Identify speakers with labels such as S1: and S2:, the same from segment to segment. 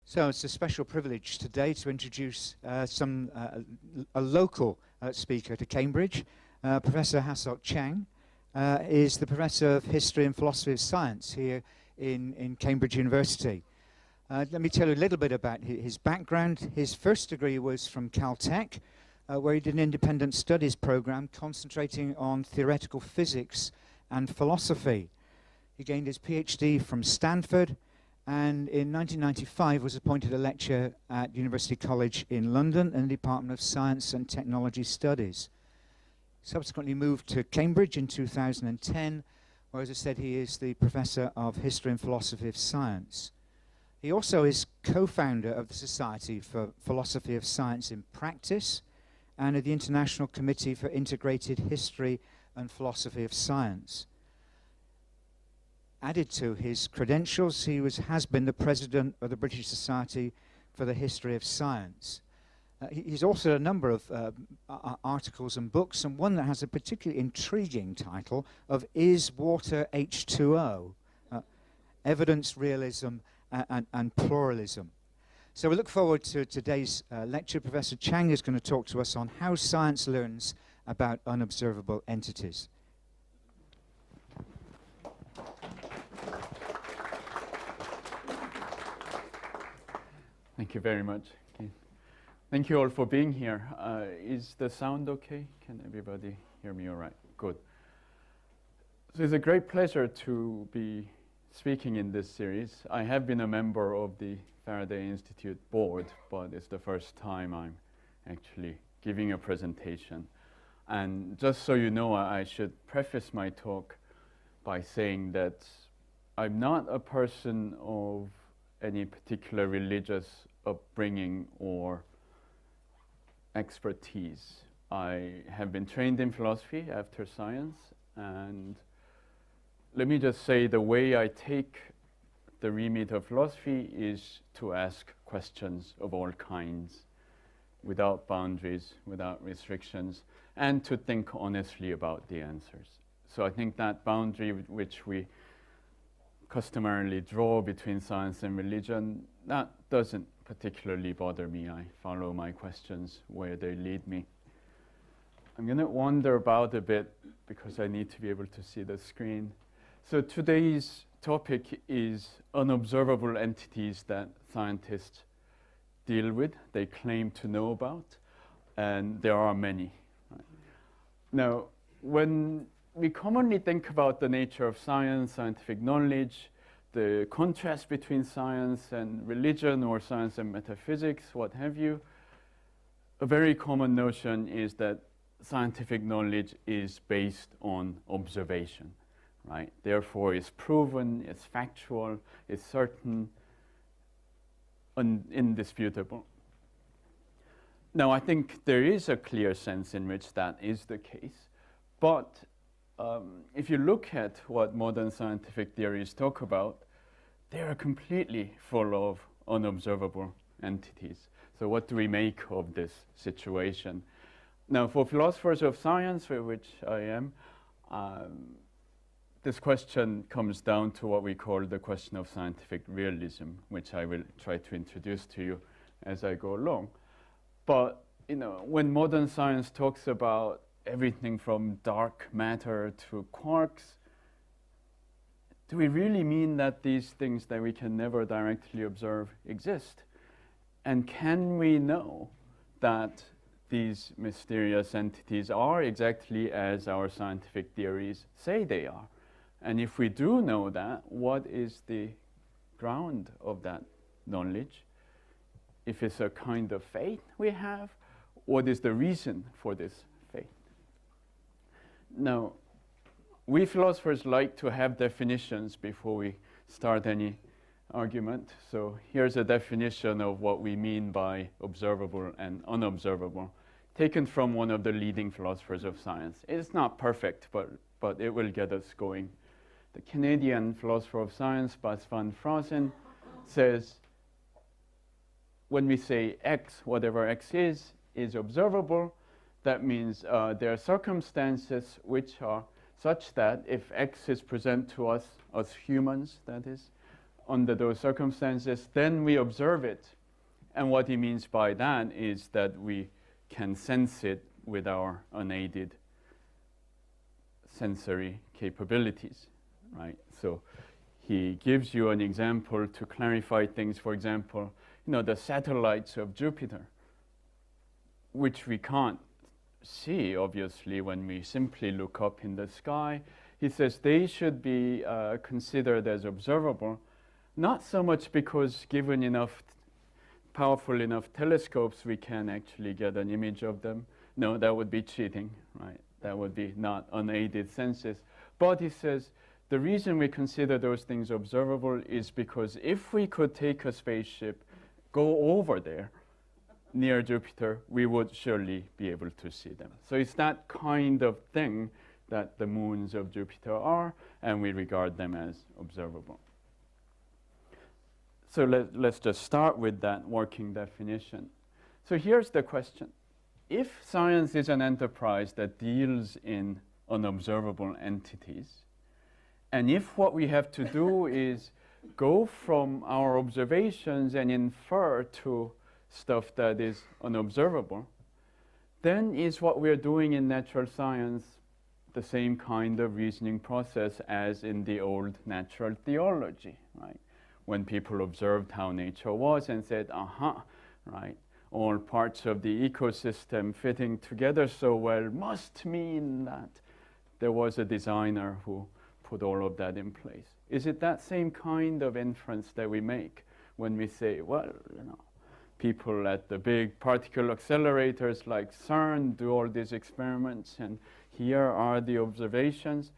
S1: So it's a special privilege today to introduce a local speaker to Cambridge. Professor Hasok Chang is the Professor of History and Philosophy of Science here in Cambridge University. Let me tell you a little bit about his background. His first degree was from Caltech, where he did an independent studies program concentrating on theoretical physics and philosophy. He gained his PhD from Stanford, and in 1995 was appointed a lecturer at University College in London in the Department of Science and Technology Studies. Subsequently moved to Cambridge in 2010, where, as I said, he is the Professor of History and Philosophy of Science. He also is co-founder of the Society for Philosophy of Science in Practice and of the International Committee for Integrated History and Philosophy of Science. Added to his credentials, he has been the president of the British Society for the History of Science. He's also a number of articles and books, and one that has a particularly intriguing title of Is Water H2O? Evidence, Realism, and Pluralism. So we look forward to today's lecture. Professor Chang is going to talk to us on how science learns about unobservable entities.
S2: Thank you very much. Okay. Thank you all for being here. Is the sound okay? Can everybody hear me all right? Good. So it's a great pleasure to be speaking in this series. I have been a member of the Faraday Institute board, but it's the first time I'm actually giving a presentation. And just so you know, I should preface my talk by saying that I'm not a person of any particular religious upbringing or expertise. I have been trained in philosophy after science, and let me just say the way I take the remit of philosophy is to ask questions of all kinds without boundaries, without restrictions, and to think honestly about the answers. So I think that boundary which we customarily draw between science and religion, that doesn't particularly bother me. I follow my questions where they lead me. I'm going to wander about a bit because I need to be able to see the screen. So today's topic is unobservable entities that scientists deal with, they claim to know about, and there are many. Right? Now, when we commonly think about the nature of science, scientific knowledge, the contrast between science and religion or science and metaphysics, what have you, a very common notion is that scientific knowledge is based on observation, right? Therefore, it's proven, it's factual, it's certain, indisputable. Now, I think there is a clear sense in which that is the case, but if you look at what modern scientific theories talk about, they are completely full of unobservable entities. So what do we make of this situation? Now, for philosophers of science, for which I am, this question comes down to what we call the question of scientific realism, which I will try to introduce to you as I go along. But when modern science talks about everything from dark matter to quarks, do we really mean that these things that we can never directly observe exist? And can we know that these mysterious entities are exactly as our scientific theories say they are? And if we do know that, what is the ground of that knowledge? If it's a kind of faith we have, what is the reason for this faith? Now, we philosophers like to have definitions before we start any argument. So here's a definition of what we mean by observable and unobservable, taken from one of the leading philosophers of science. It's not perfect, but it will get us going. The Canadian philosopher of science, Bas van Fraassen, says, when we say X, whatever X is observable, that means there are circumstances which are such that if X is present to us as humans, that is, under those circumstances, then we observe it. And what he means by that is that we can sense it with our unaided sensory capabilities, right? So he gives you an example to clarify things. For example, the satellites of Jupiter, which we can't see, obviously, when we simply look up in the sky. He says they should be considered as observable, not so much because given enough powerful enough telescopes we can actually get an image of them. No, that would be cheating, right? That would be not unaided senses. But he says the reason we consider those things observable is because if we could take a spaceship, go over there near Jupiter, we would surely be able to see them. So it's that kind of thing that the moons of Jupiter are, and we regard them as observable. So let's just start with that working definition. So here's the question. If science is an enterprise that deals in unobservable entities, and if what we have to do is go from our observations and infer to stuff that is unobservable, then is what we're doing in natural science the same kind of reasoning process as in the old natural theology, right? When people observed how nature was and said, aha, right, all parts of the ecosystem fitting together so well must mean that there was a designer who put all of that in place. Is it that same kind of inference that we make when we say, well, people at the big particle accelerators like CERN do all these experiments and here are the observations?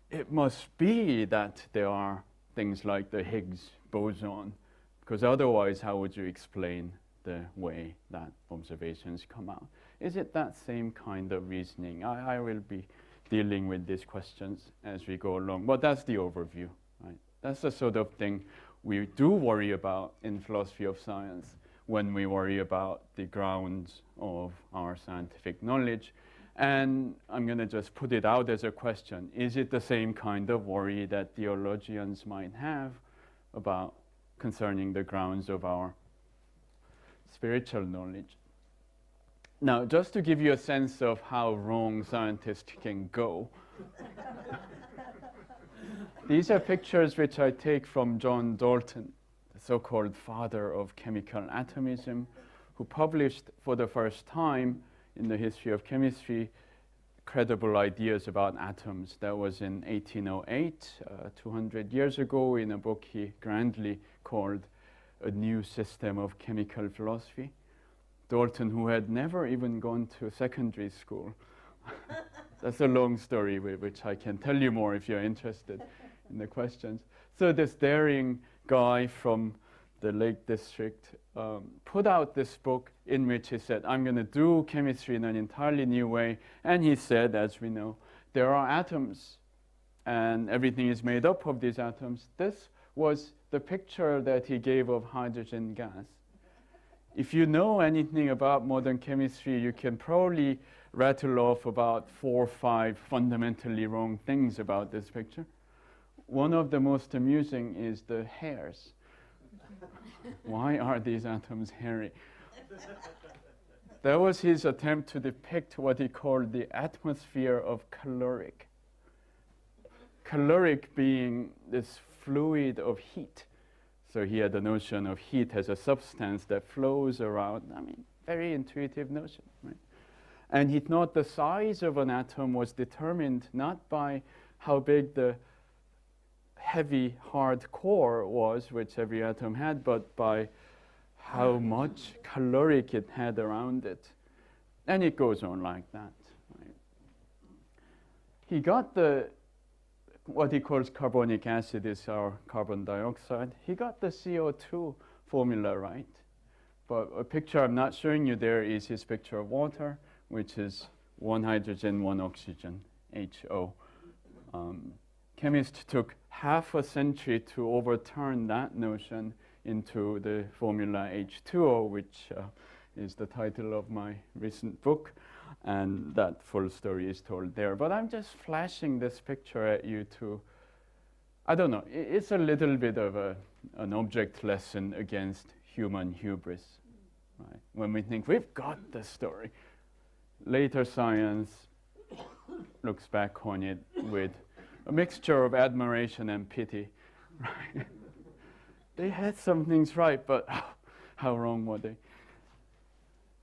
S2: It must be that there are things like the Higgs boson, because otherwise how would you explain the way that observations come out? Is it that same kind of reasoning? I will be dealing with these questions as we go along, but that's the overview, right? That's the sort of thing we do worry about in philosophy of science when we worry about the grounds of our scientific knowledge. And I'm going to just put it out as a question. Is it the same kind of worry that theologians might have about concerning the grounds of our spiritual knowledge? Now, just to give you a sense of how wrong scientists can go, these are pictures which I take from John Dalton, the so-called father of chemical atomism, who published for the first time in the history of chemistry credible ideas about atoms. That was in 1808, 200 years ago, in a book he grandly called A New System of Chemical Philosophy. Dalton, who had never even gone to secondary school. That's a long story, which I can tell you more if you're interested in the questions. So this daring guy from the Lake District put out this book in which he said, I'm going to do chemistry in an entirely new way. And he said, as we know, there are atoms and everything is made up of these atoms. This was the picture that he gave of hydrogen gas. If you know anything about modern chemistry, you can probably rattle off about 4 or 5 fundamentally wrong things about this picture. One of the most amusing is the hairs. Why are these atoms hairy? That was his attempt to depict what he called the atmosphere of caloric. Caloric being this fluid of heat. So he had the notion of heat as a substance that flows around. I mean, very intuitive notion, right? And he thought the size of an atom was determined not by how big the heavy, hard core was, which every atom had, but by how much caloric it had around it. And it goes on like that. Right? He got what he calls carbonic acid is our carbon dioxide. He got the CO2 formula right. But a picture I'm not showing you there is his picture of water, which is 1 hydrogen, 1 oxygen, HO. Chemists took half a century to overturn that notion into the formula H2O, which is the title of my recent book. And that full story is told there. But I'm just flashing this picture at you to I don't know, it's a little bit of an object lesson against human hubris, right? When we think we've got the story. Later science looks back on it with a mixture of admiration and pity, right? They had some things right, but how wrong were they?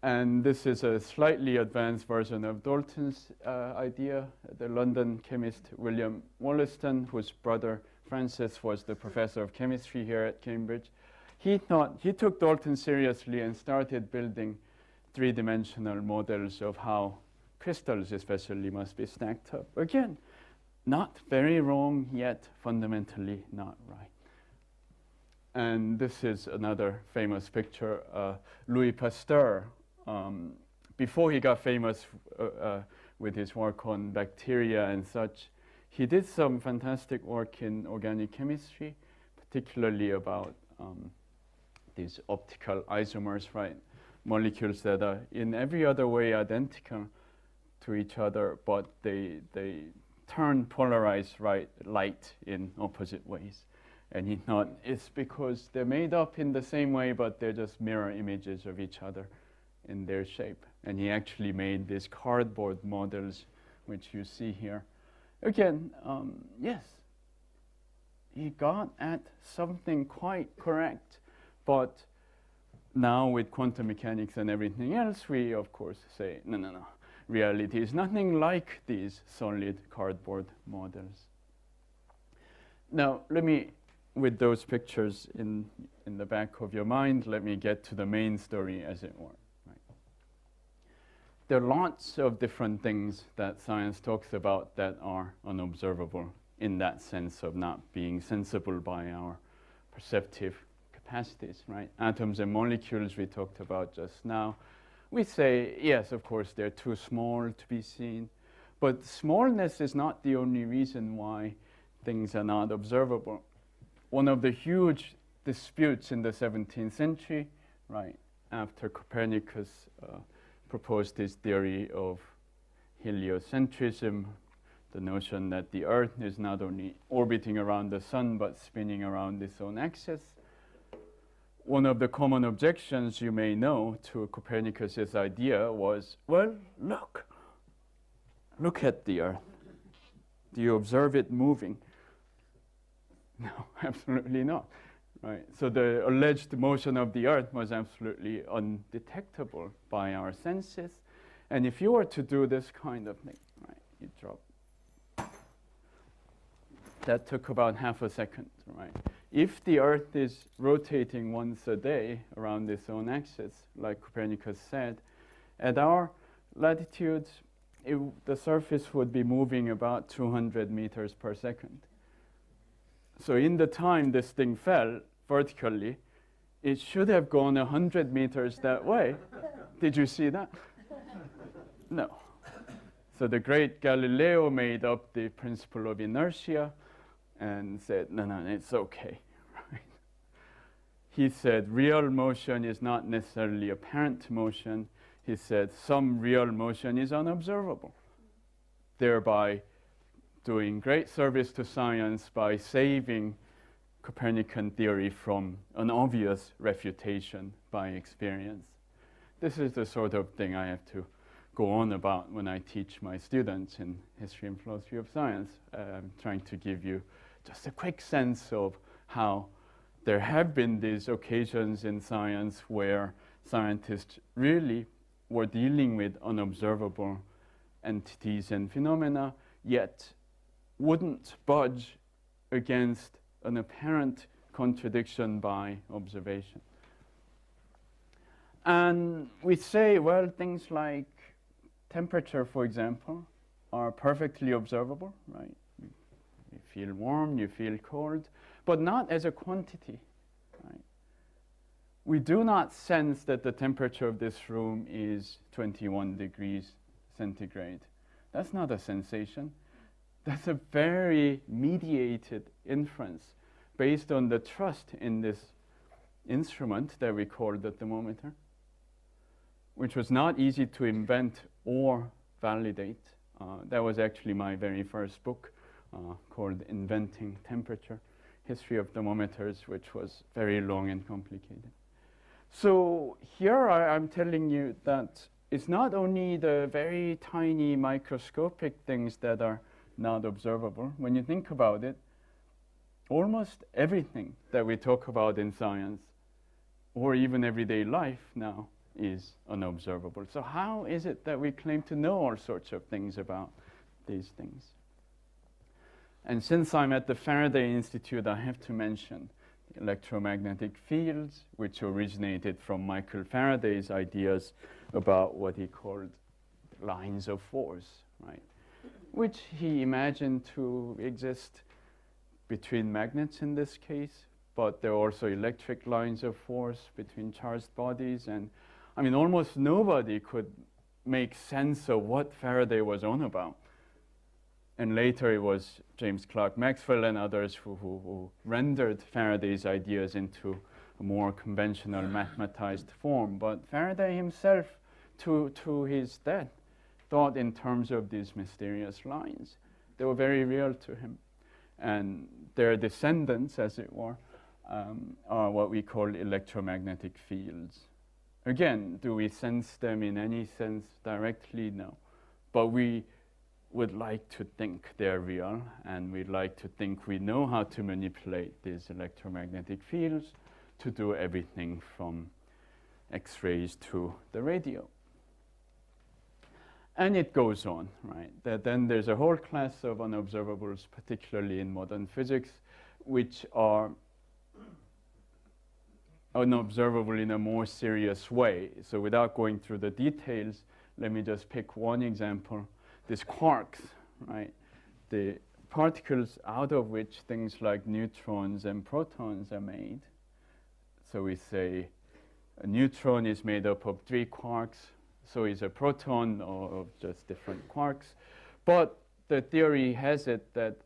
S2: And this is a slightly advanced version of Dalton's idea. The London chemist William Wollaston, whose brother Francis was the professor of chemistry here at Cambridge, he took Dalton seriously and started building three-dimensional models of how crystals especially must be stacked up. Again, not very wrong, yet fundamentally not right. And this is another famous picture. Louis Pasteur, before he got famous with his work on bacteria and such, he did some fantastic work in organic chemistry, particularly about these optical isomers, right? Molecules that are in every other way identical to each other, but they turn polarized light in opposite ways. And he thought it's because they're made up in the same way, but they're just mirror images of each other in their shape. And he actually made these cardboard models, which you see here. Again, yes, he got at something quite correct, but now with quantum mechanics and everything else, we of course say, no. Reality is nothing like these solid cardboard models. Now, with those pictures in the back of your mind, let me get to the main story, as it were. Right? There are lots of different things that science talks about that are unobservable, in that sense of not being sensible by our perceptive capacities, right? Atoms and molecules we talked about just now. We say, yes, of course, they're too small to be seen, but smallness is not the only reason why things are not observable. One of the huge disputes in the 17th century, right, after Copernicus proposed his theory of heliocentrism, the notion that the Earth is not only orbiting around the sun, but spinning around its own axis. One of the common objections you may know to Copernicus's idea was, well, look at the Earth. Do you observe it moving? No, absolutely not. Right? So the alleged motion of the Earth was absolutely undetectable by our senses. And if you were to do this kind of thing, right, you drop. That took about half a second, right? If the Earth is rotating once a day around its own axis, like Copernicus said, at our latitudes, the surface would be moving about 200 meters per second. So in the time this thing fell vertically, it should have gone 100 meters that way. Did you see that? No. So the great Galileo made up the principle of inertia and said, no, it's okay. Right? He said real motion is not necessarily apparent motion. He said some real motion is unobservable, thereby doing great service to science by saving Copernican theory from an obvious refutation by experience. This is the sort of thing I have to go on about when I teach my students in history and philosophy of science. I'm trying to give you just a quick sense of how there have been these occasions in science where scientists really were dealing with unobservable entities and phenomena, yet wouldn't budge against an apparent contradiction by observation. And we say, well, things like temperature, for example, are perfectly observable, right? You feel warm, you feel cold, but not as a quantity, right? We do not sense that the temperature of this room is 21 degrees centigrade. That's not a sensation. That's a very mediated inference based on the trust in this instrument that we call the thermometer, which was not easy to invent or validate. That was actually my very first book called Inventing Temperature, History of Thermometers, which was very long and complicated. So here I'm telling you that it's not only the very tiny microscopic things that are not observable. When you think about it, almost everything that we talk about in science or even everyday life now is unobservable. So how is it that we claim to know all sorts of things about these things? And since I'm at the Faraday Institute, I have to mention electromagnetic fields, which originated from Michael Faraday's ideas about what he called lines of force, right? Which he imagined to exist between magnets in this case, but there are also electric lines of force between charged bodies. And I mean, almost nobody could make sense of what Faraday was on about. And later it was James Clerk Maxwell and others who rendered Faraday's ideas into a more conventional mathematized form. But Faraday himself, to his death, thought in terms of these mysterious lines. They were very real to him. And their descendants, as it were, are what we call electromagnetic fields. Again, do we sense them in any sense directly? No. But we would like to think they're real, and we'd like to think we know how to manipulate these electromagnetic fields to do everything from X-rays to the radio. And it goes on, right? Then there's a whole class of unobservables, particularly in modern physics, which are unobservable in a more serious way. So without going through the details, let me just pick one example. These quarks, right? The particles out of which things like neutrons and protons are made. So we say a neutron is made up of 3 quarks, so is a proton, or just different quarks. But the theory has it that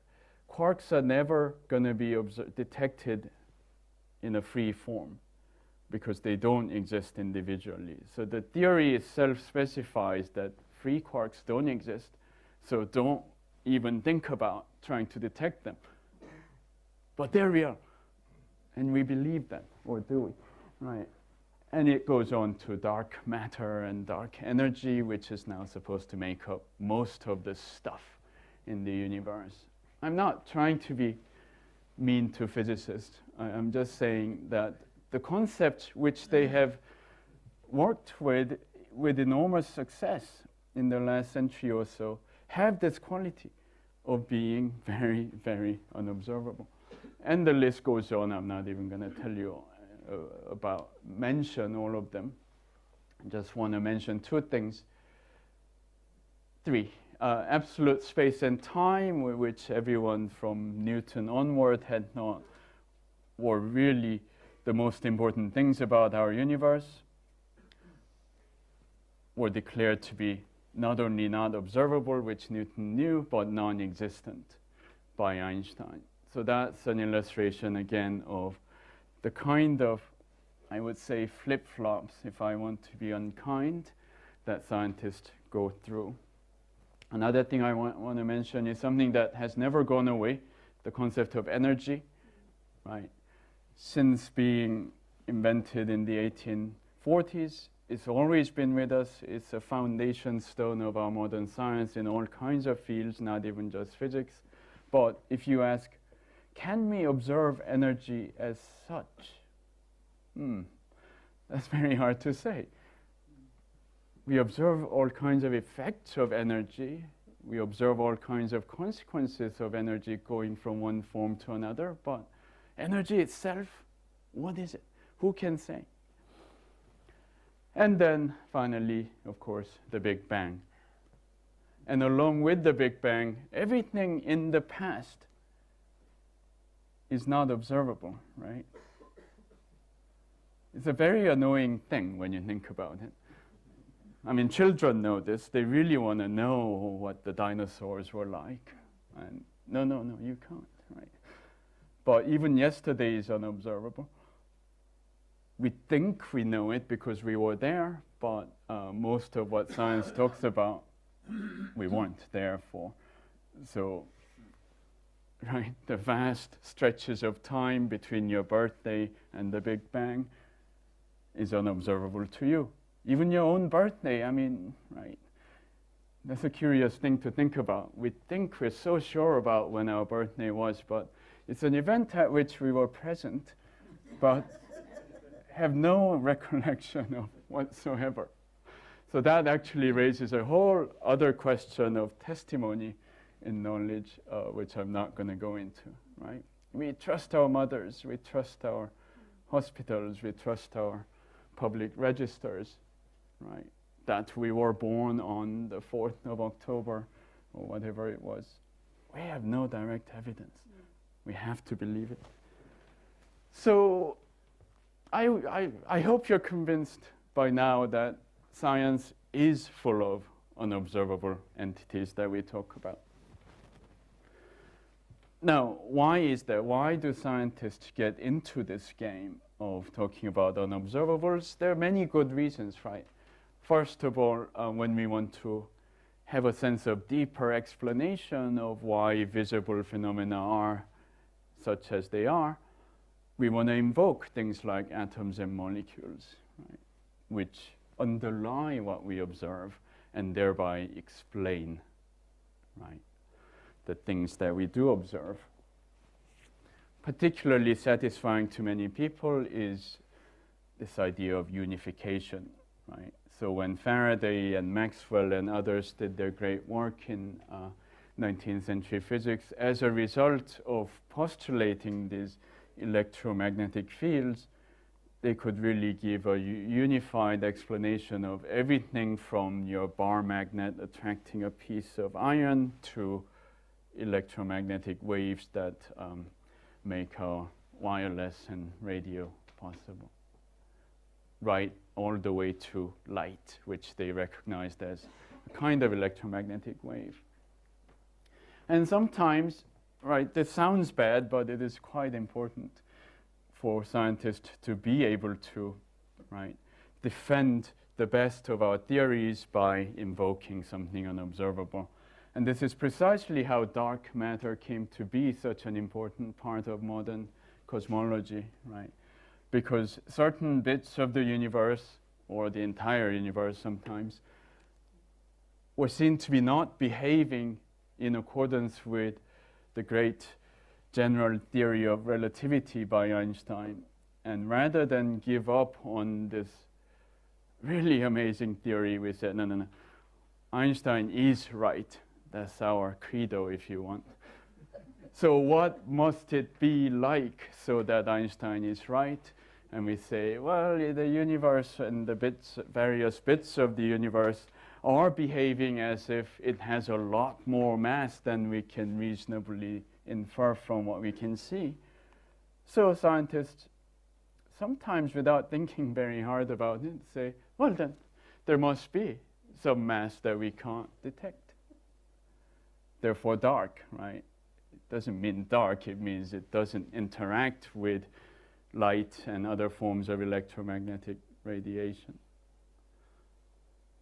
S2: quarks are never going to be detected in a free form because they don't exist individually. So the theory itself specifies that free quarks don't exist, so don't even think about trying to detect them. But they're real, and we believe that, or do we? Right. And it goes on to dark matter and dark energy, which is now supposed to make up most of the stuff in the universe. I'm not trying to be mean to physicists. I'm just saying that the concepts which they have worked with enormous success in the last century or so have this quality of being very, very unobservable. And the list goes on. I'm not even going to tell you mention all of them. I just want to mention 2 things. 3. Absolute space and time, which everyone from Newton onward had thought were really the most important things about our universe, were declared to be not only not observable, which Newton knew, but non-existent by Einstein. So that's an illustration again of the kind of, I would say, flip-flops, if I want to be unkind, that scientists go through. Another thing I want to mention is something that has never gone away, the concept of energy, right? Since being invented in the 1840s, it's always been with us. It's a foundation stone of our modern science in all kinds of fields, not even just physics. But if you ask, can we observe energy as such? That's very hard to say. We observe all kinds of effects of energy. We observe all kinds of consequences of energy going from one form to another. But energy itself, what is it? Who can say? And then finally, of course, the Big Bang. And along with the Big Bang, everything in the past is not observable, right? It's a very annoying thing when you think about it. I mean, children know this. They really want to know what the dinosaurs were like. And no, you can't, right? But even yesterday is unobservable. We think we know it because we were there, but most of what science talks about, we weren't there for. So right? The vast stretches of time between your birthday and the Big Bang is unobservable to you. Even your own birthday, I mean, right? That's a curious thing to think about. We think we're so sure about when our birthday was, but it's an event at which we were present, but have no recollection of whatsoever. So that actually raises a whole other question of testimony in knowledge, which I'm not going to go into, right? We trust our mothers, we trust our hospitals, we trust our public registers, right? That we were born on the 4th of October or whatever it was. We have no direct evidence. We have to believe it. So I hope you're convinced by now that science is full of unobservable entities that we talk about. Now, why is that? Why do scientists get into this game of talking about unobservables? There are many good reasons, right? First of all, when we want to have a sense of deeper explanation of why visible phenomena are such as they are, we want to invoke things like atoms and molecules, right, which underlie what we observe and thereby explain, right, the things that we do observe. Particularly satisfying to many people is this idea of unification, right? So when Faraday and Maxwell and others did their great work in 19th century physics, as a result of postulating these electromagnetic fields, they could really give a unified explanation of everything from your bar magnet attracting a piece of iron to electromagnetic waves that make our wireless and radio possible. Right all the way to light, which they recognized as a kind of electromagnetic wave. And sometimes, right, this sounds bad, but it is quite important for scientists to be able to, right, defend the best of our theories by invoking something unobservable. And this is precisely how dark matter came to be such an important part of modern cosmology, right? Because certain bits of the universe, or the entire universe sometimes, were seen to be not behaving in accordance with the great general theory of relativity by Einstein. And rather than give up on this really amazing theory, we said, no, Einstein is right. That's our credo, if you want. So what must it be like so that Einstein is right? And we say, well, the universe and the various bits of the universe are behaving as if it has a lot more mass than we can reasonably infer from what we can see. So scientists, sometimes without thinking very hard about it, say, well then, there must be some mass that we can't detect. Therefore dark, right? It doesn't mean dark, it means it doesn't interact with light and other forms of electromagnetic radiation.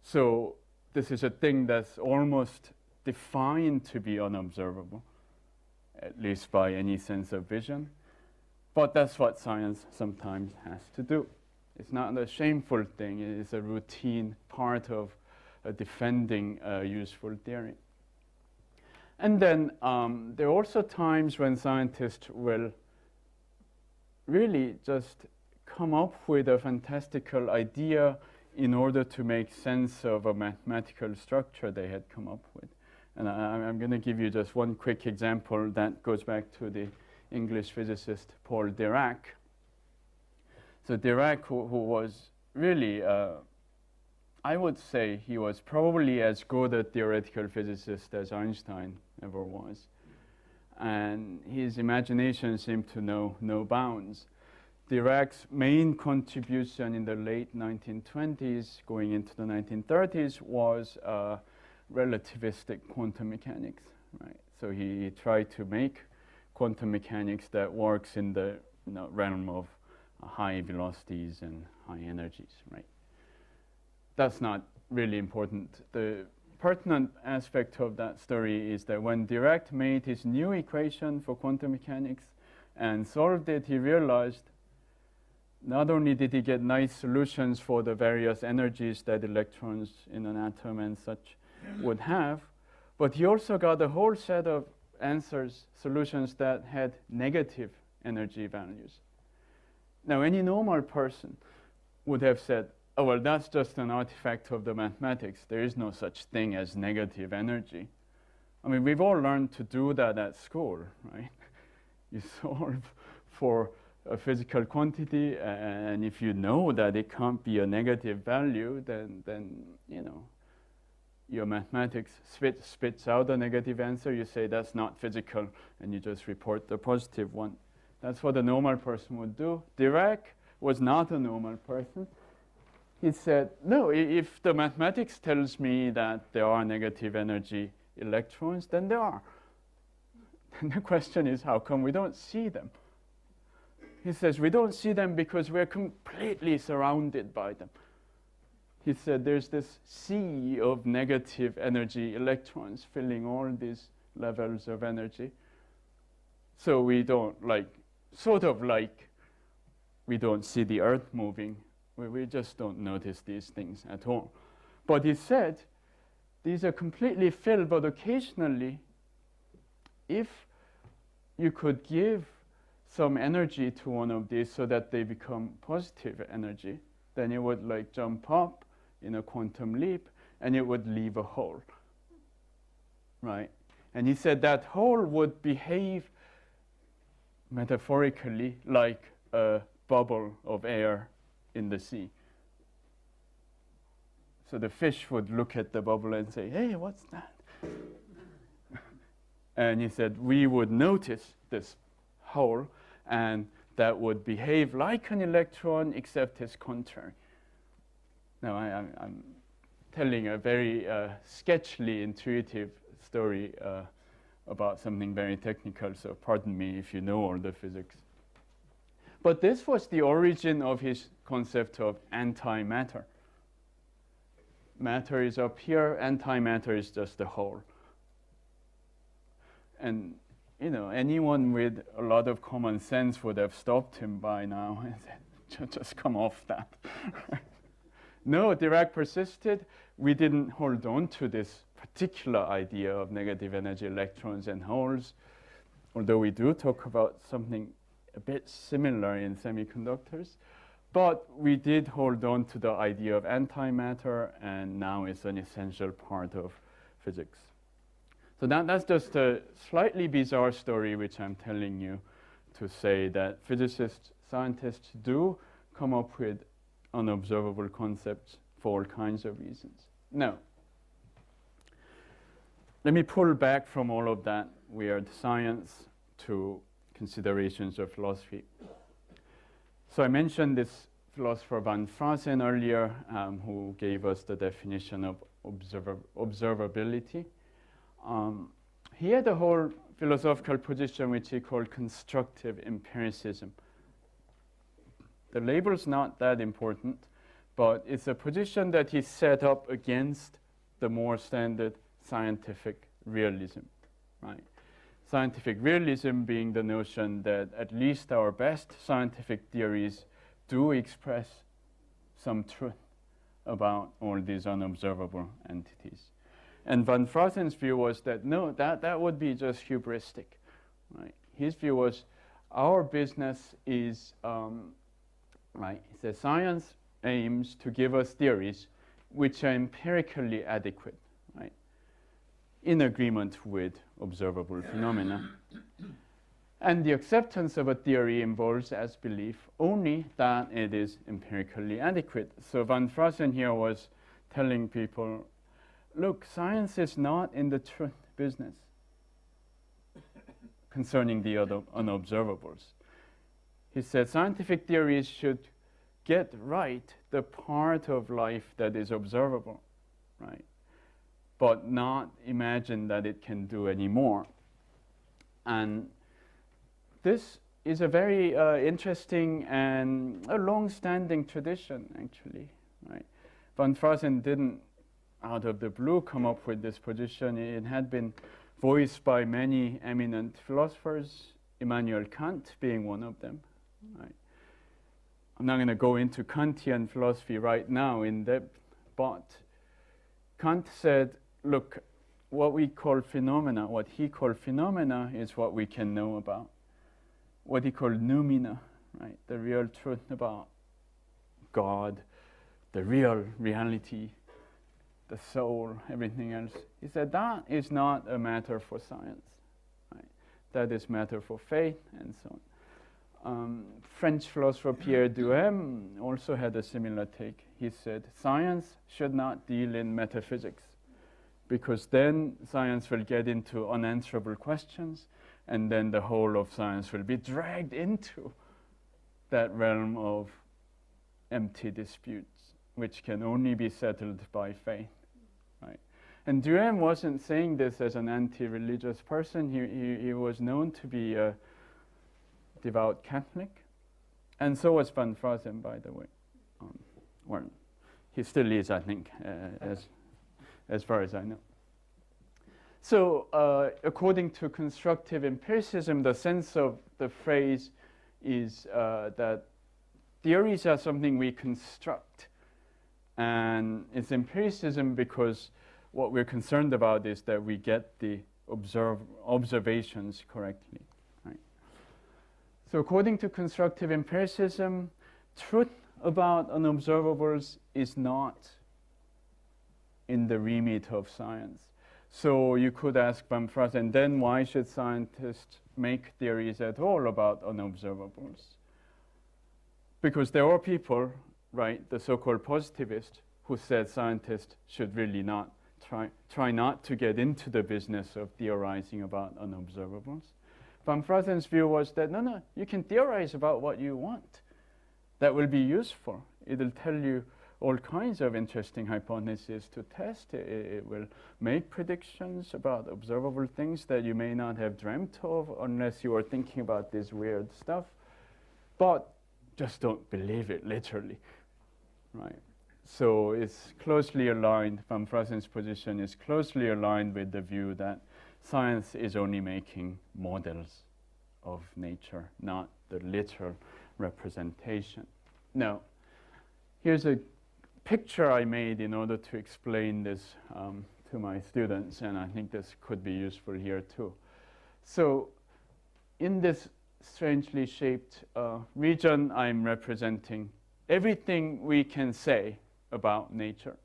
S2: So this is a thing that's almost defined to be unobservable, at least by any sense of vision. But that's what science sometimes has to do. It's not a shameful thing, it is a routine part of defending a useful theory. And then there are also times when scientists will really just come up with a fantastical idea in order to make sense of a mathematical structure they had come up with. And I'm going to give you just one quick example that goes back to the English physicist Paul Dirac. So Dirac, who was really, I would say he was probably as good a theoretical physicist as Einstein ever was. And his imagination seemed to know no bounds. Dirac's main contribution in the late 1920s, going into the 1930s, was relativistic quantum mechanics, right? So he tried to make quantum mechanics that works in the realm of high velocities and high energies, right? That's not really important. The pertinent aspect of that story is that when Dirac made his new equation for quantum mechanics and solved it, he realized not only did he get nice solutions for the various energies that electrons in an atom and such would have, but he also got a whole set of solutions that had negative energy values. Now, any normal person would have said, oh, well, that's just an artifact of the mathematics. There is no such thing as negative energy. I mean, we've all learned to do that at school, right? You solve for a physical quantity, and if you know that it can't be a negative value, then you know, your mathematics spits out a negative answer. You say that's not physical, and you just report the positive one. That's what a normal person would do. Dirac was not a normal person. He said, no, if the mathematics tells me that there are negative energy electrons, then there are. And the question is, how come we don't see them? He says, we don't see them because we're completely surrounded by them. He said, there's this sea of negative energy electrons filling all these levels of energy. So we don't we don't see the Earth moving. We just don't notice these things at all. But he said, these are completely filled, but occasionally, if you could give some energy to one of these so that they become positive energy, then it would like jump up in a quantum leap and it would leave a hole, right? And he said that hole would behave metaphorically like a bubble of air in the sea. So the fish would look at the bubble and say, hey, what's that? And he said, we would notice this hole, and that would behave like an electron, except it's contrary. Now, I'm telling a very sketchily intuitive story about something very technical, so pardon me if you know all the physics. But this was the origin of his concept of antimatter. Matter is up here, antimatter is just a hole. And you know, anyone with a lot of common sense would have stopped him by now and said, just come off that. No, Dirac persisted. We didn't hold on to this particular idea of negative energy electrons and holes, although we do talk about something a bit similar in semiconductors. But we did hold on to the idea of antimatter, and now it's an essential part of physics. So that's just a slightly bizarre story which I'm telling you to say that physicists, scientists do come up with unobservable concepts for all kinds of reasons. Now, let me pull back from all of that weird science to considerations of philosophy. So I mentioned this philosopher Van Fraassen earlier, who gave us the definition of observability. He had a whole philosophical position which he called constructive empiricism. The label's not that important, but it's a position that he set up against the more standard scientific realism, right? Scientific realism being the notion that at least our best scientific theories do express some truth about all these unobservable entities. And Van Fraassen's view was that no, that would be just hubristic, right? His view was our business is, right, the science aims to give us theories which are empirically adequate, right, in agreement with observable phenomena. And the acceptance of a theory involves as belief only that it is empirically adequate. So Van Fraassen here was telling people, look, science is not in the truth business concerning the other unobservables. He said scientific theories should get right the part of life that is observable, right? But not imagine that it can do any more. And this is a very interesting and a long-standing tradition, actually, right? Van Fraassen didn't out of the blue come up with this position. It had been voiced by many eminent philosophers, Immanuel Kant being one of them. Right? I'm not going to go into Kantian philosophy right now in depth, but Kant said, look, what he called phenomena is what we can know about. What he called noumena, right? The real truth about God, the real reality, the soul, everything else. He said that is not a matter for science, right? That is matter for faith and so on. French philosopher Pierre Duhem also had a similar take. He said science should not deal in metaphysics, because then science will get into unanswerable questions, and then the whole of science will be dragged into that realm of empty disputes, which can only be settled by faith, right? And Duhem wasn't saying this as an anti-religious person. He was known to be a devout Catholic, and so was Van Fraasen, by the way. Well, he still is, I think, as far as I know. So, according to constructive empiricism, the sense of the phrase is that theories are something we construct. And it's empiricism because what we're concerned about is that we get the observations correctly. Right? So according to constructive empiricism, truth about unobservables is not in the remit of science. So you could ask Van Fraasen, then why should scientists make theories at all about unobservables? Because there are people, right, the so-called positivists, who said scientists should really not try not to get into the business of theorizing about unobservables. Van Fraasen's view was that, no, you can theorize about what you want. That will be useful. It'll tell you all kinds of interesting hypotheses to test. It will make predictions about observable things that you may not have dreamt of unless you are thinking about this weird stuff. But just don't believe it literally, right? So it's closely aligned, Van Fraasen's position is closely aligned with the view that science is only making models of nature, not the literal representation. Now, here's a picture I made in order to explain this to my students, and I think this could be useful here too. So in this strangely shaped region, I'm representing everything we can say about nature,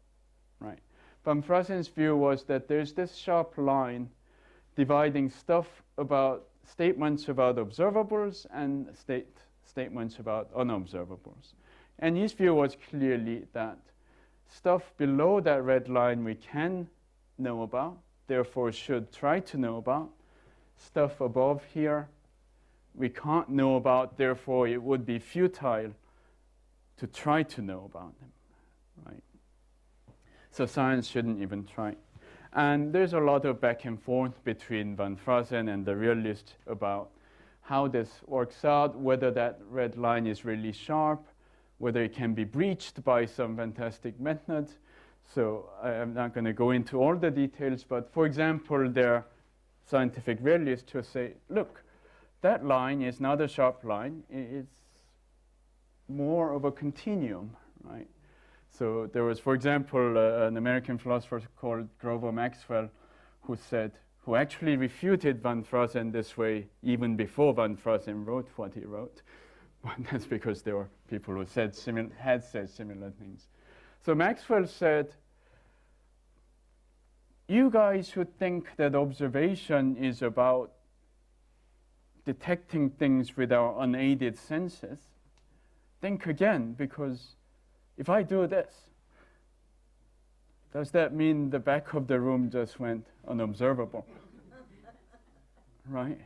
S2: right? Van Fraasen's view was that there's this sharp line dividing stuff about statements about observables and statements about unobservables. And his view was clearly that stuff below that red line we can know about, therefore should try to know about. Stuff above here we can't know about, therefore it would be futile to try to know about them, right? So science shouldn't even try. And there's a lot of back and forth between Van Fraasen and the realist about how this works out, whether that red line is really sharp, whether it can be breached by some fantastic method. So I'm not going to go into all the details, but for example, there are scientific realists who say, look, that line is not a sharp line, it's more of a continuum, right? So there was, for example, an American philosopher called Grover Maxwell who actually refuted Van Fraasen this way even before Van Fraasen wrote what he wrote. But that's because there were people who had said similar things. So Maxwell said, you guys who think that observation is about detecting things with our unaided senses, think again, because if I do this, does that mean the back of the room just went unobservable? Right?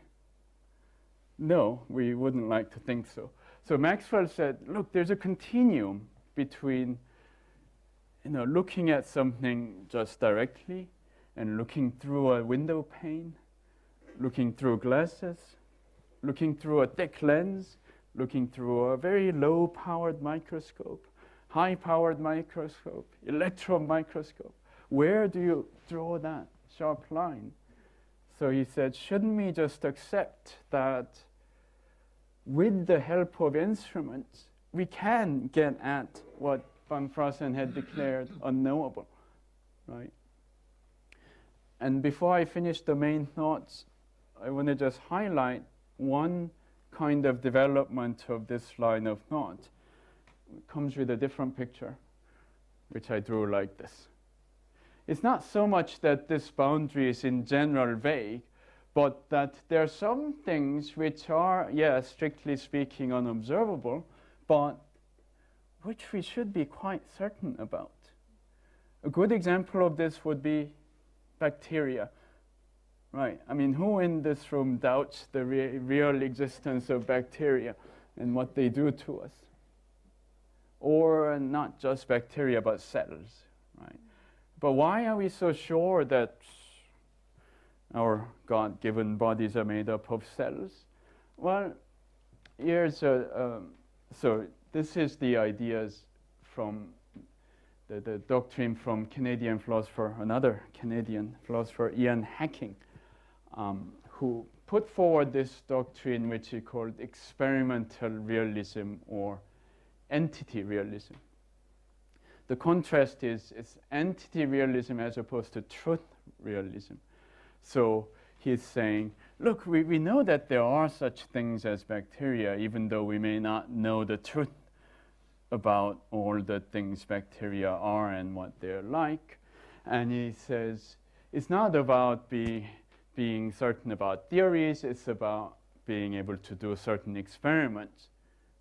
S2: No, we wouldn't like to think so. So Maxwell said, look, there's a continuum between looking at something just directly and looking through a window pane, looking through glasses, looking through a thick lens, looking through a very low-powered microscope, high-powered microscope, electron microscope. where do you draw that sharp line? So he said, shouldn't we just accept that with the help of instruments, we can get at what Van Fraassen had declared unknowable, right? And before I finish the main thoughts, I want to just highlight one kind of development of this line of thought. It comes with a different picture, which I drew like this. It's not so much that this boundary is in general vague, but that there are some things which are, strictly speaking, unobservable, but which we should be quite certain about. A good example of this would be bacteria, right? I mean, who in this room doubts the real existence of bacteria and what they do to us? Or not just bacteria, but cells, right? But why are we so sure that our God-given bodies are made up of cells? Well, here's so this is the ideas from the doctrine from Canadian philosopher, another Canadian philosopher, Ian Hacking, who put forward this doctrine which he called experimental realism or entity realism. The contrast is entity realism as opposed to truth realism. So he's saying, look, we know that there are such things as bacteria, even though we may not know the truth about all the things bacteria are and what they're like. And he says, it's not about being certain about theories, it's about being able to do certain experiments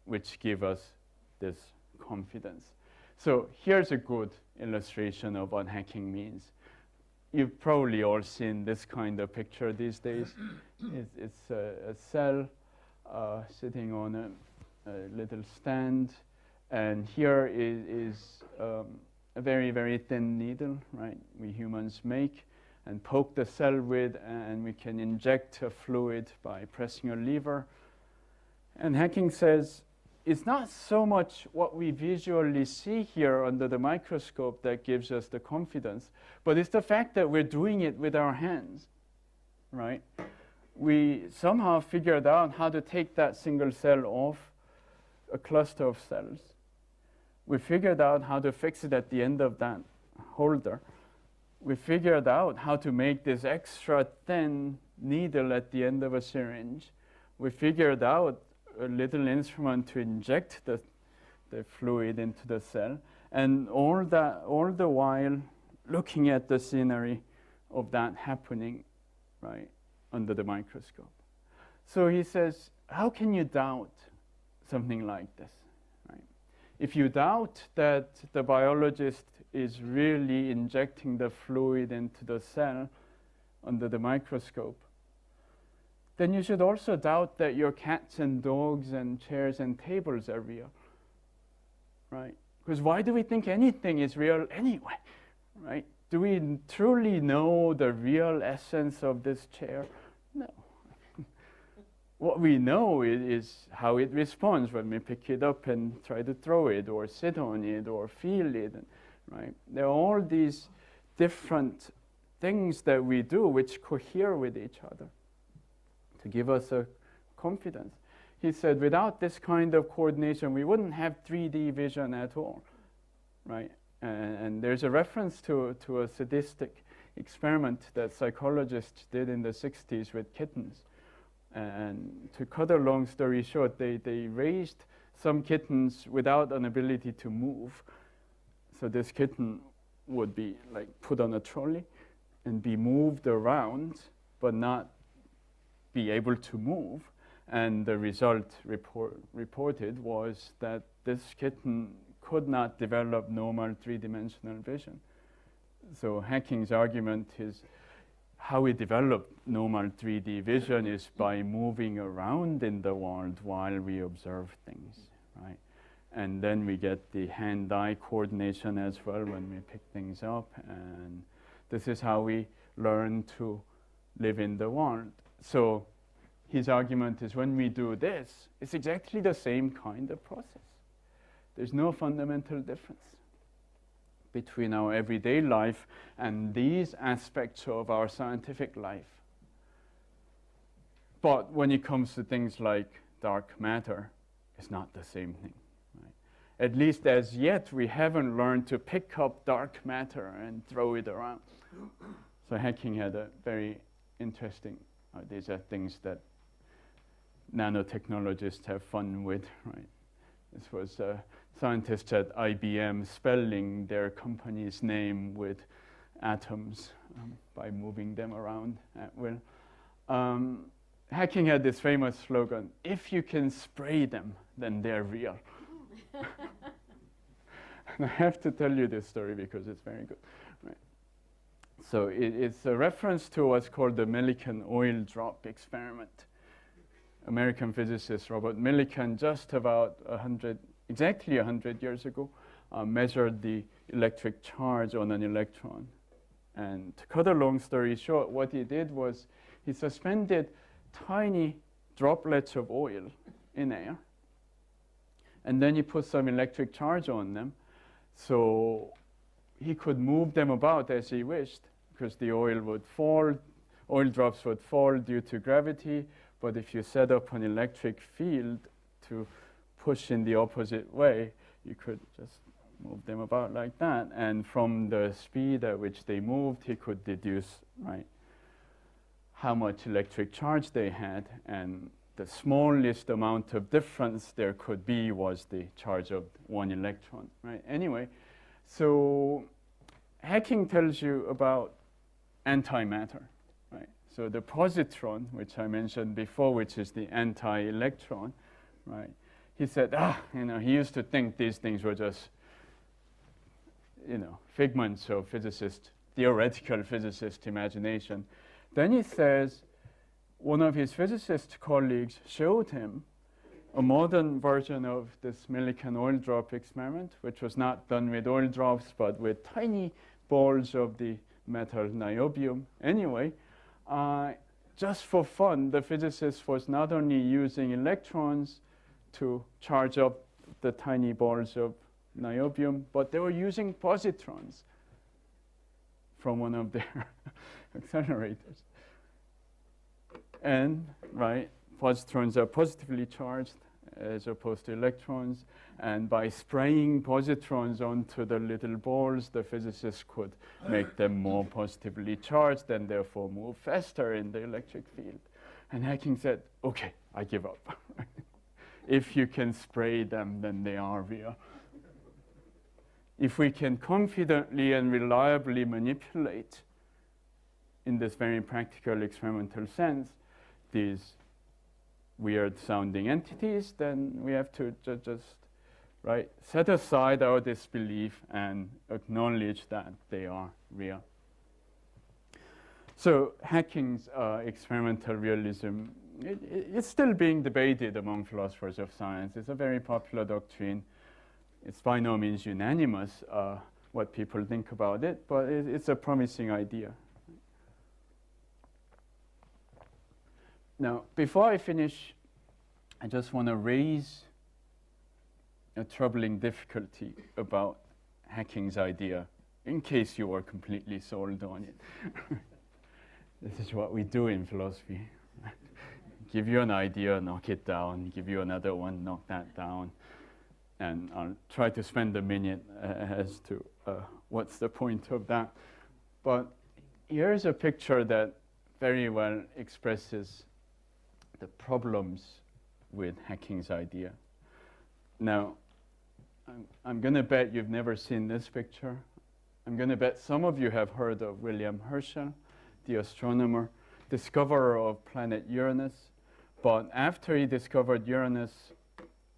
S2: which give us this confidence. So here's a good illustration of what hacking means. You've probably all seen this kind of picture these days. It's a cell sitting on a little stand, and here is a very, very thin needle, right? We humans make and poke the cell with, and we can inject a fluid by pressing a lever. And Hacking says, it's not so much what we visually see here under the microscope that gives us the confidence, but it's the fact that we're doing it with our hands, right? We somehow figured out how to take that single cell off a cluster of cells. We figured out how to fix it at the end of that holder. We figured out how to make this extra thin needle at the end of a syringe. We figured out a little instrument to inject the fluid into the cell, and all the while looking at the scenery of that happening, right, under the microscope. So he says, how can you doubt something like this, right? If you doubt that the biologist is really injecting the fluid into the cell under the microscope, then you should also doubt that your cats and dogs and chairs and tables are real, right? Because why do we think anything is real anyway, right? Do we truly know the real essence of this chair? No. What we know is how it responds when we pick it up and try to throw it or sit on it or feel it, right? There are all these different things that we do which cohere with each other to give us a confidence. He said, without this kind of coordination, we wouldn't have 3D vision at all, right? And there's a reference to a sadistic experiment that psychologists did in the 60s with kittens. And to cut a long story short, they raised some kittens without an ability to move. So this kitten would be like put on a trolley and be moved around, but not be able to move. And the result reported was that this kitten could not develop normal three-dimensional vision. So Hacking's argument is how we develop normal 3D vision is by moving around in the world while we observe things, right? And then we get the hand-eye coordination as well when we pick things up. And this is how we learn to live in the world. So his argument is when we do this, it's exactly the same kind of process. There's no fundamental difference. between our everyday life and these aspects of our scientific life. But when it comes to things like dark matter, it's not the same thing. Right? At least as yet, we haven't learned to pick up dark matter and throw it around. So hacking had a very interesting, these are things that nanotechnologists have fun with, right? This was scientists at IBM spelling their company's name with atoms by moving them around at will. Hacking had this famous slogan, if you can spray them, then they're real. And I have to tell you this story because it's very good. Right. So it's a reference to what's called the Millikan oil drop experiment. American physicist Robert Millikan, just about exactly 100 years ago, measured the electric charge on an electron. And to cut a long story short, what he did was he suspended tiny droplets of oil in air, and then he put some electric charge on them, so he could move them about as he wished, because the oil would fall, oil drops would fall due to gravity, but if you set up an electric field to push in the opposite way, you could just move them about like that, and from the speed at which they moved, he could deduce, right, how much electric charge they had, and the smallest amount of difference there could be was the charge of one electron, right? Anyway, so hacking tells you about antimatter, right? So the positron, which I mentioned before, which is the anti-electron, right? He said, he used to think these things were just, figments of theoretical physicist imagination. Then he says, one of his physicist colleagues showed him a modern version of this Millikan oil drop experiment, which was not done with oil drops, but with tiny balls of the metal niobium. Anyway, just for fun, the physicist was not only using electrons to charge up the tiny balls of niobium, but they were using positrons from one of their accelerators. And, right, positrons are positively charged as opposed to electrons, and by spraying positrons onto the little balls, the physicist could make them more positively charged and therefore move faster in the electric field. And Hacking said, okay, I give up. If you can spray them, then they are real. If we can confidently and reliably manipulate, in this very practical experimental sense, these weird-sounding entities, then we have to just set aside our disbelief and acknowledge that they are real. So Hacking's experimental realism, it's still being debated among philosophers of science. It's a very popular doctrine. It's by no means unanimous what people think about it, but it's a promising idea. Now, before I finish, I just want to raise a troubling difficulty about Hacking's idea, in case you are completely sold on it. This is what we do in philosophy. Give you an idea, knock it down. Give you another one, knock that down. And I'll try to spend a minute as to what's the point of that. But here's a picture that very well expresses the problems with Hacking's idea. Now, I'm going to bet you've never seen this picture. I'm going to bet some of you have heard of William Herschel, the astronomer, discoverer of planet Uranus. But after he discovered Uranus,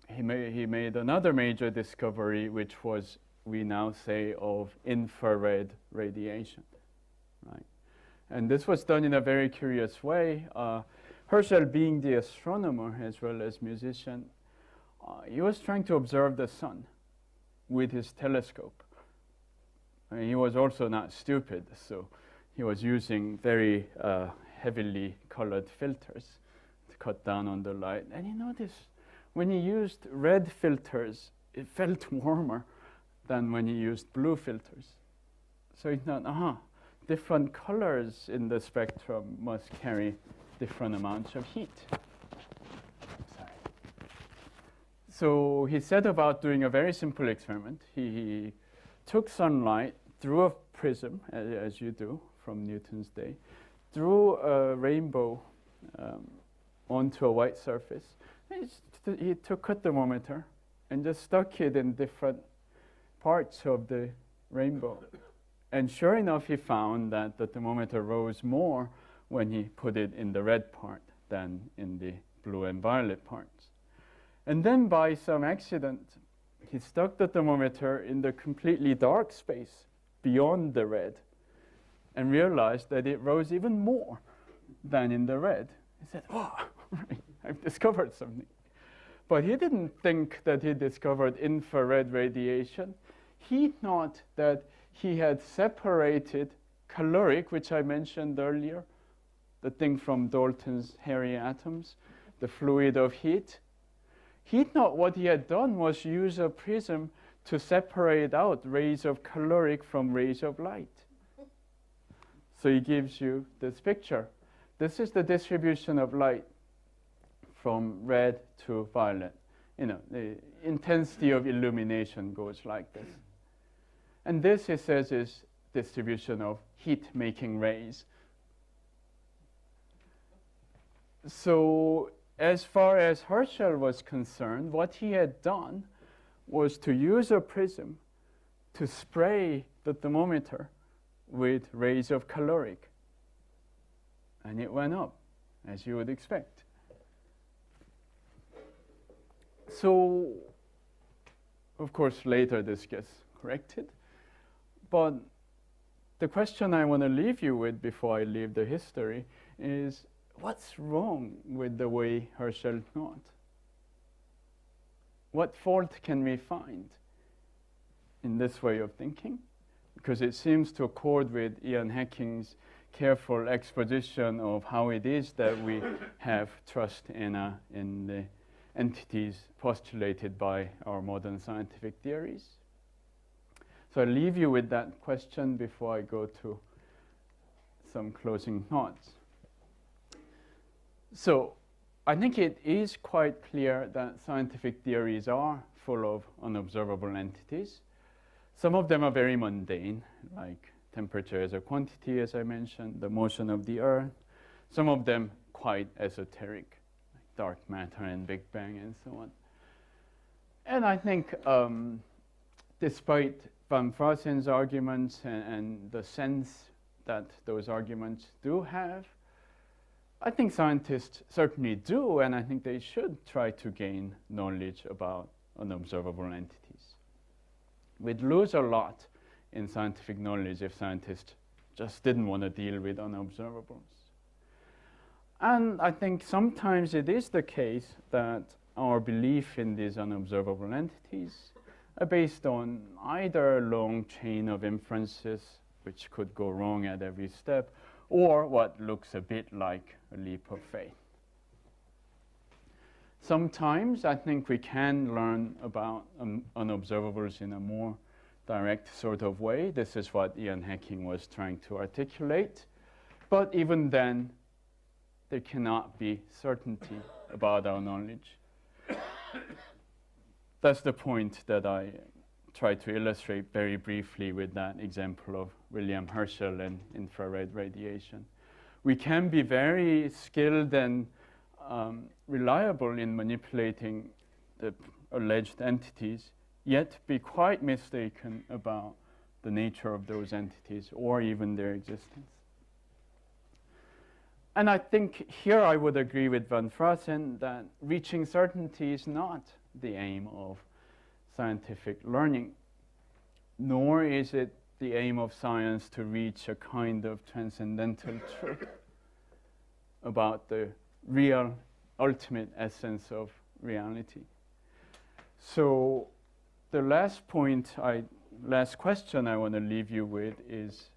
S2: he made another major discovery, which was, we now say, of infrared radiation. Right? And this was done in a very curious way. Herschel, being the astronomer as well as musician, he was trying to observe the sun with his telescope. And he was also not stupid, so he was using very heavily colored filters to cut down on the light. And he noticed when he used red filters, it felt warmer than when he used blue filters. So he thought, different colors in the spectrum must carry different amounts of heat. Sorry. So he set about doing a very simple experiment. He took sunlight through a prism, as you do from Newton's day, threw a rainbow onto a white surface. He took a thermometer and just stuck it in different parts of the rainbow. And sure enough, he found that the thermometer rose more when he put it in the red part than in the blue and violet parts. And then by some accident, he stuck the thermometer in the completely dark space beyond the red and realized that it rose even more than in the red. He said, I've discovered something. But he didn't think that he discovered infrared radiation. He thought that he had separated caloric, which I mentioned earlier, the thing from Dalton's hairy atoms, the fluid of heat. He thought what he had done was use a prism to separate out rays of caloric from rays of light. So he gives you this picture. This is the distribution of light from red to violet. The intensity of illumination goes like this. And this, he says, is distribution of heat-making rays. So as far as Herschel was concerned, what he had done was to use a prism to spray the thermometer with rays of caloric. And it went up, as you would expect. So, of course, later this gets corrected. But the question I want to leave you with before I leave the history is, what's wrong with the way Herschel thought? What fault can we find in this way of thinking? Because it seems to accord with Ian Hacking's careful exposition of how it is that we have trust in the entities postulated by our modern scientific theories. So I'll leave you with that question before I go to some closing thoughts. So I think it is quite clear that scientific theories are full of unobservable entities. Some of them are very mundane, like temperature as a quantity, as I mentioned, the motion of the Earth. Some of them quite esoteric, like dark matter and Big Bang and so on. And I think despite Van Fraasen's arguments and the sense that those arguments do have, I think scientists certainly do, and I think they should try to gain knowledge about unobservable entities. We'd lose a lot in scientific knowledge if scientists just didn't want to deal with unobservables. And I think sometimes it is the case that our belief in these unobservable entities are based on either a long chain of inferences, which could go wrong at every step, or what looks a bit like a leap of faith. Sometimes I think we can learn about unobservables in a more direct sort of way. This is what Ian Hacking was trying to articulate. But even then, there cannot be certainty about our knowledge. That's the point that I try to illustrate very briefly with that example of William Herschel and infrared radiation. We can be very skilled and reliable in manipulating the alleged entities, yet be quite mistaken about the nature of those entities or even their existence. And I think here I would agree with Van Fraasen that reaching certainty is not the aim of scientific learning, nor is it the aim of science to reach a kind of transcendental truth about the real, ultimate essence of reality. So the last question I want to leave you with is,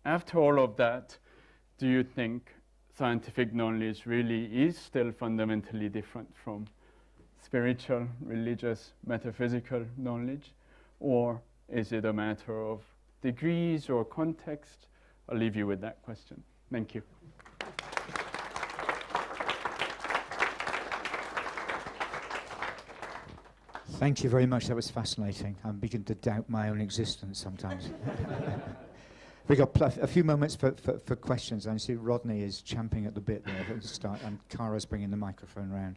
S2: after all of that, do you think scientific knowledge really is still fundamentally different from spiritual, religious, metaphysical knowledge? Or Is it a matter of degrees or context? I'll leave you with that question. Thank you.
S1: Thank you very much. That was fascinating. I'm beginning to doubt my own existence sometimes. We've got a few moments for questions. I see Rodney is champing at the bit there to start, and Kara's bringing the microphone round.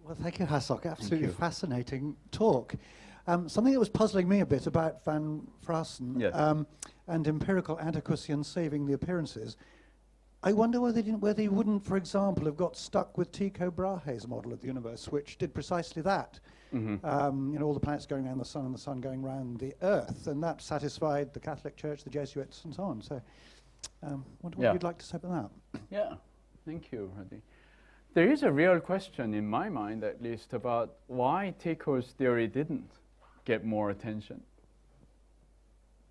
S3: Well, thank you, Hasok. Absolutely fascinating talk. Something that was puzzling me a bit about Van Fraassen and empirical adequacy and saving the appearances. I wonder whether he wouldn't, for example, have got stuck with Tycho Brahe's model of the universe, which did precisely that. Mm-hmm. All the planets going around the sun and the sun going around the Earth, and that satisfied the Catholic Church, the Jesuits, and so on. So, wonder what you'd like to say about that.
S2: Yeah, thank you, Rodney. There is a real question in my mind, at least, about why Tycho's theory didn't get more attention.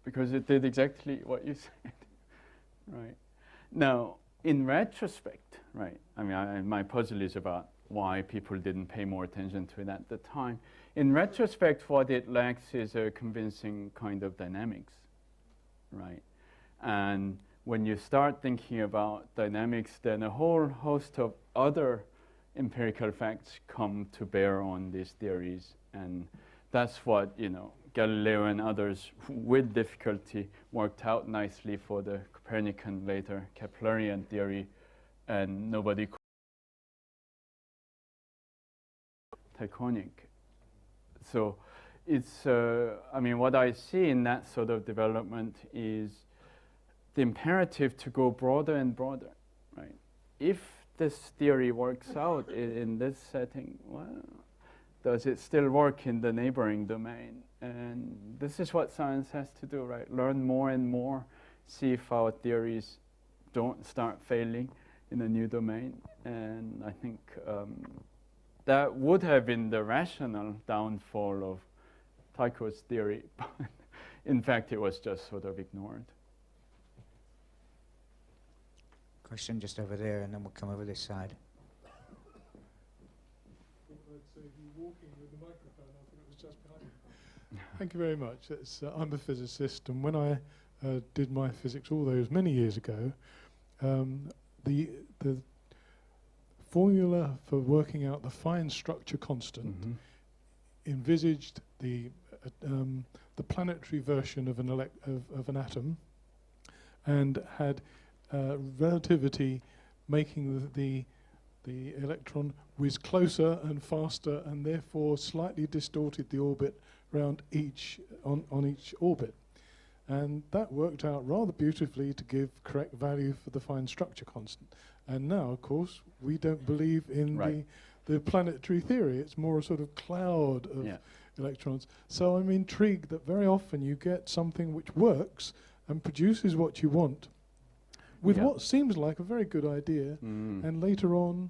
S2: Because it did exactly what you said, right? Now, in retrospect, right, I mean, my puzzle is about why people didn't pay more attention to it at the time. In retrospect, what it lacks is a convincing kind of dynamics, right? And when you start thinking about dynamics, then a whole host of other empirical facts come to bear on these theories. And that's what, Galileo and others with difficulty worked out nicely for the Copernican, later Keplerian theory, and nobody could. Tychonic. So it's, what I see in that sort of development is the imperative to go broader and broader, right? If this theory works out in this setting, well, does it still work in the neighboring domain? And this is what science has to do, right? Learn more and more, see if our theories don't start failing in a new domain. And I think that would have been the rational downfall of Tycho's theory, but in fact, it was just sort of ignored.
S1: Question just over there, and then we'll come over this side.
S4: Walking with the microphone, I thought it was just behind you. Thank you very much. I'm a physicist, and when I did my physics all those many years ago, the formula for working out the fine structure constant envisaged the planetary version of an atom, and had relativity making the electron whiz closer and faster, and therefore slightly distorted the orbit around on each orbit. And that worked out rather beautifully to give correct value for the fine structure constant. And now, of course, we don't believe in the planetary theory. It's more a sort of cloud of electrons. So I'm intrigued that very often you get something which works and produces what you want with what seems like a very good idea, and later on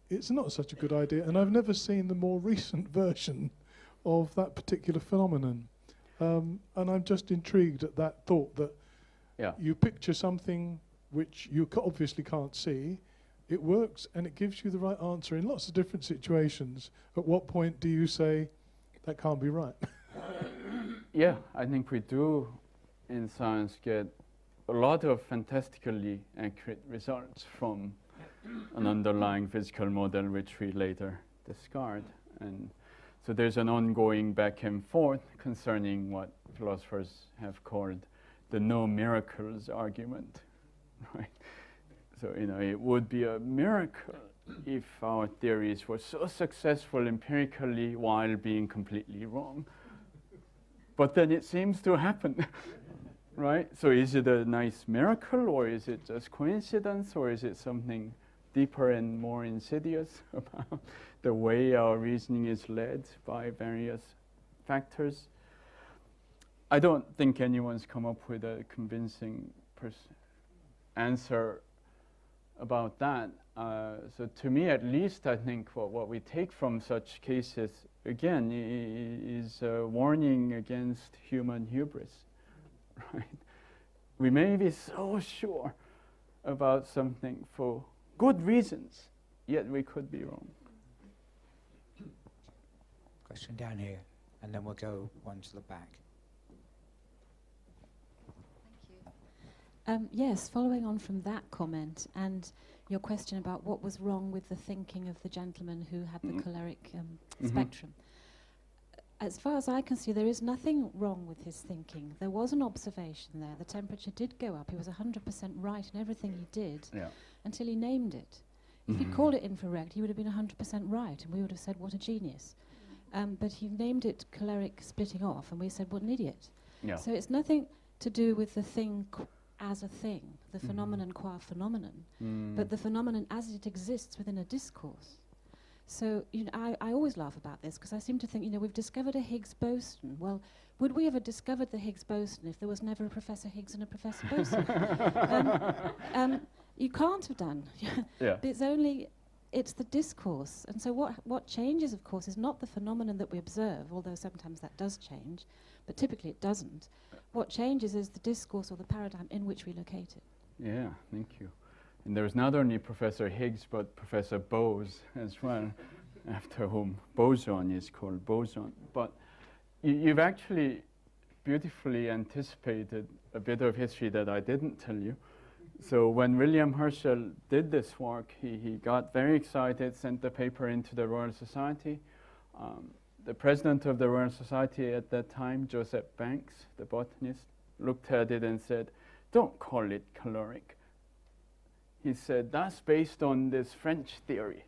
S4: it's not such a good idea. And I've never seen the more recent version of that particular phenomenon. And I'm just intrigued at that thought that you picture something which you obviously can't see, it works and it gives you the right answer in lots of different situations. At what point do you say, that can't be right?
S2: Yeah, I think we do in science get a lot of fantastically accurate results from an underlying physical model which we later discard. And so there's an ongoing back and forth concerning what philosophers have called the no miracles argument, right? So, it would be a miracle if our theories were so successful empirically while being completely wrong. But then it seems to happen, right? So is it a nice miracle, or is it just coincidence, or is it something deeper and more insidious about the way our reasoning is led by various factors? I don't think anyone's come up with a convincing answer about that. So to me, at least, I think what we take from such cases, again, is a warning against human hubris, right? We may be so sure about something for good reasons, yet we could be wrong.
S1: Question down here, and then we'll go one to the back.
S5: Yes, following on from that comment and your question about what was wrong with the thinking of the gentleman who had the choleric spectrum. As far as I can see, there is nothing wrong with his thinking. There was an observation there. The temperature did go up. He was 100% right in everything he did until he named it. If he'd called it infrared, he would have been 100% right, and we would have said, what a genius. But he named it choleric splitting off, and we said, what an idiot.
S2: Yeah.
S5: So it's nothing to do with the thing as a thing, the phenomenon qua phenomenon, but the phenomenon as it exists within a discourse. So, you know, I always laugh about this because I seem to think, you know, we've discovered a Higgs boson. Well, would we ever discovered the Higgs boson if there was never a Professor Higgs and a Professor Boson? You can't have done.
S2: Yeah.
S5: It's the discourse. And so what changes, of course, is not the phenomenon that we observe, although sometimes that does change, but typically it doesn't. What changes is the discourse or the paradigm in which we locate it.
S2: Yeah, thank you. And there's not only Professor Higgs, but Professor Bose as well, after whom boson is called boson. But you've actually beautifully anticipated a bit of history that I didn't tell you. So when William Herschel did this work, he got very excited, sent the paper into the Royal Society. The president of the Royal Society at that time, Joseph Banks, the botanist, looked at it and said, don't call it caloric. He said, that's based on this French theory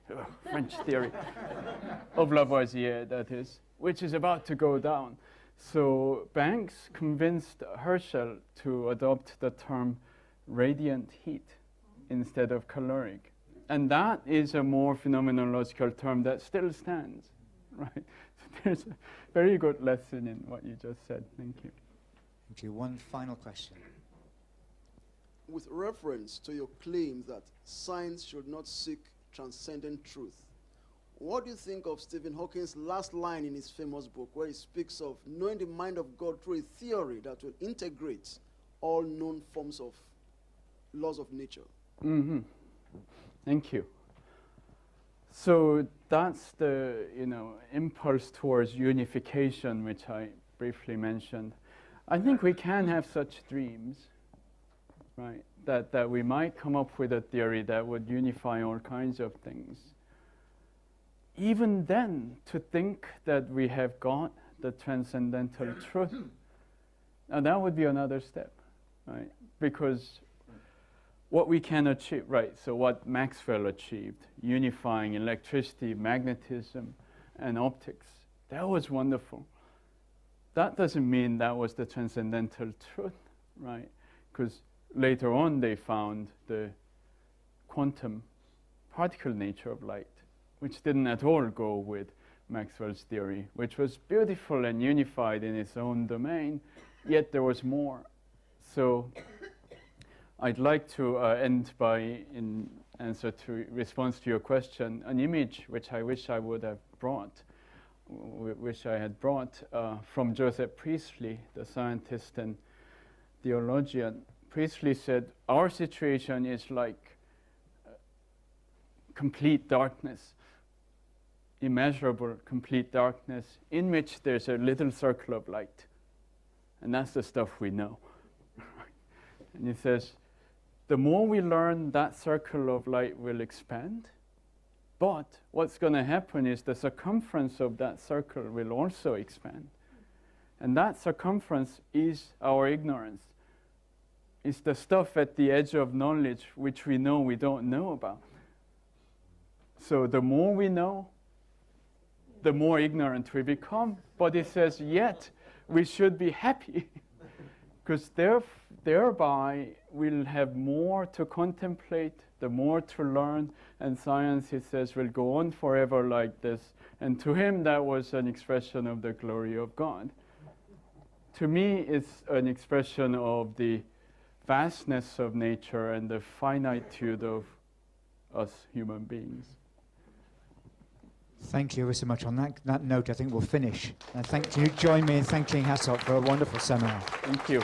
S2: of Lavoisier, that is, which is about to go down. So Banks convinced Herschel to adopt the term radiant heat instead of caloric. And that is a more phenomenological term that still stands, right? So there's a very good lesson in what you just said. Thank you.
S1: Thank you. One final question.
S6: With reference to your claim that science should not seek transcendent truth, what do you think of Stephen Hawking's last line in his famous book, where he speaks of knowing the mind of God through a theory that will integrate all known forms of laws of nature?
S2: Thank you. So that's the impulse towards unification, which I briefly mentioned. I think we can have such dreams, right? That we might come up with a theory that would unify all kinds of things. Even then, to think that we have got the transcendental truth, now that would be another step, right? Because what we can achieve, right, so what Maxwell achieved, unifying electricity, magnetism, and optics, that was wonderful. That doesn't mean that was the transcendental truth, right? Because later on they found the quantum particle nature of light, which didn't at all go with Maxwell's theory, which was beautiful and unified in its own domain, yet there was more. So I'd like to end by, in answer to response to your question, an image which I wish I would have brought, which I had brought from Joseph Priestley, the scientist and theologian. Priestley said, our situation is like complete darkness, immeasurable complete darkness, in which there's a little circle of light. And that's the stuff we know. And he says, the more we learn, that circle of light will expand. But what's going to happen is the circumference of that circle will also expand. And that circumference is our ignorance. It's the stuff at the edge of knowledge which we know we don't know about. So the more we know, the more ignorant we become. But it says, yet we should be happy, because thereby we'll have more to contemplate, the more to learn, and science, he says, will go on forever like this. And to him, that was an expression of the glory of God. To me, it's an expression of the vastness of nature and the finitude of us human beings.
S1: Thank you so much. On that note, I think we'll finish. Thank you. Join me in thanking Hasok for a wonderful seminar.
S2: Thank you.